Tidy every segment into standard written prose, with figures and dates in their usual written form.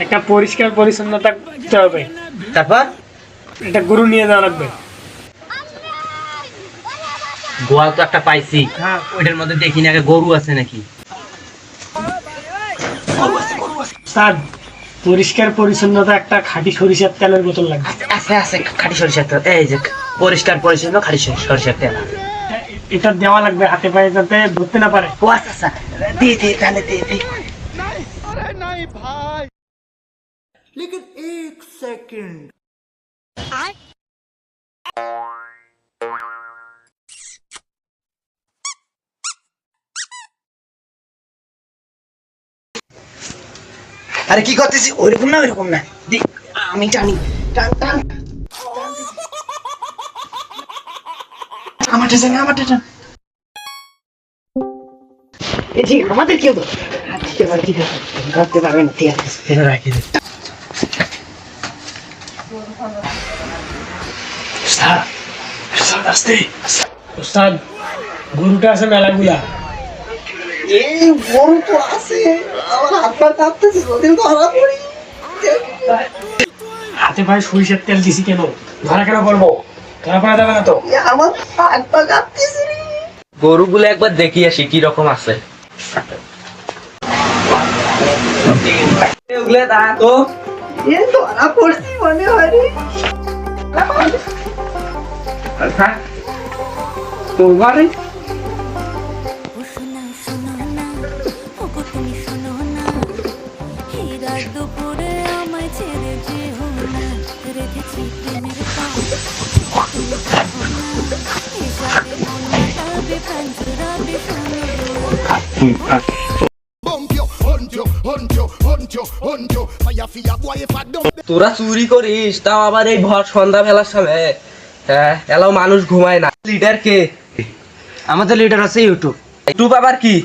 একটা পরিষ্কার পরিচ্ছন্নতা করতে হবে। তারপর একটা গরু নিয়ে যাওয়া লাগবে। গোয়াল তো একটা পাইছি, হ্যাঁ, ওইটার মধ্যে দেখি না গরু আছে নাকি। স্যার পরিষ্কার পরিচ্ছন্নতা একটা খাঁটি সরিষার তেলের বোতল লাগবে। আছে আছে খাঁটি সরিষার তেল, এই যে পরিষ্কার পরিচ্ছন্ন খাঁটি সরিষার তেল। এটা দেওয়া লাগবে হাতে পায়ে যাতে ধরতে না পারে। ও আচ্ছা আচ্ছা, দিয়ে দে তাহলে দিয়ে দে। लेकिन एक सेकंड আরে কি করতেছি? ওইরকম না ওইরকম না, আমি টানি, টান টান, আমারটা টান আমারটা টান। এই ঠিক আমাদের কেউ তো ঠিক আছে, ঠিক আছে করতে পারবে না, ঠিক আছে এটা রাখি দে। স্যার স্যার আসতে উস্তাদ, গরুটা আছে মেলাগুলা। এই গরু তো আছে, আমার হাত পা কাঁপতেছে, যদি ধরা পড়ি। হাতে পায়ে সরিষার তেল দিছি কেন? ধরা কেন পড়বো? ধরা পড়া যাবে না তো। আমার হাত পা কাঁপতেছে রে। গরুগুলো একবার দেখি আসি কি রকম আছে। ওগুলো দাঁড়া তো, এ ধরা পড়ছি মনে হয় রে। তোমার শোনা শোনো না, ওগো তুমি শোনো না, এই রাত দুপুরে আমায় ছেড়ে যেও না, রেখেছি প্রেমের পাও, তুমি থাকো না, এই রাতে মন মাতাবে প্রাণ জোড়াবে শোনো না। তোরা চুরি করিস, তাও আবার এই ভর সন্ধ্যা বেলার সময়। হ্যাঁ, এলাও মানুষ ঘুমায় না। লিডার কে? আমাদের লিডার আছে ইউটিউব। ইউটিউব আবার কি?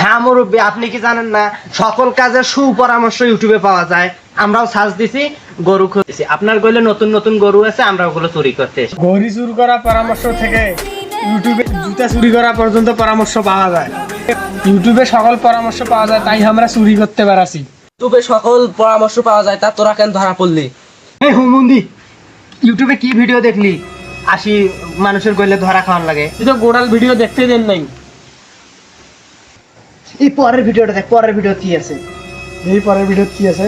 হ্যাঁ মুরব্বী, আপনি কি জানেন না সকল কাজের সুপরামর্শ ইউটিউবে পাওয়া যায়। আমরাও সার্চ দিছি, গরু খুঁজছি। আপনার গলে নতুন নতুন গরু আছে, আমরা ওগুলো চুরি করতে এসেছি। গরু চুরি করা পরামর্শ থেকে ইউটিউবে জুতা চুরি করা পর্যন্ত পরামর্শ পাওয়া যায়। ইউটিউবে সকল পরামর্শ পাওয়া যায়, তাই আমরা চুরি করতে পারাছি। ইউটিউবে সকল পরামর্শ পাওয়া যায়, তা তোরা কেন ধরা পড়লি? এই হুমুন্দি, ইউটিউবে কি ভিডিও দেখলি 80 মানুষের গলে ধরা খাওয়ার লাগে? তুই তো গোড়াল ভিডিও দেখতে দেন নাই। এই পরের ভিডিওটা দেখ, পরের ভিডিও কি আছে। এই পরের ভিডিও কি আছে?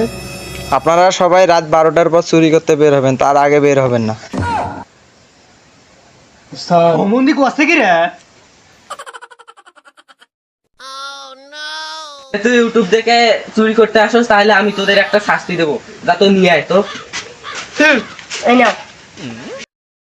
আপনারা সবাই রাত 12টার পর চুরি করতে বের হবেন, তার আগে বের হবেন না। হুমুন্দি কোয়াছে কি রে? তুই ইউটিউব দেখে চুরি করতে আসোস, তাহলে আমি তোদের একটা শাস্তি দেবো। যা তো নিয়ে আয় তো। এই নাও।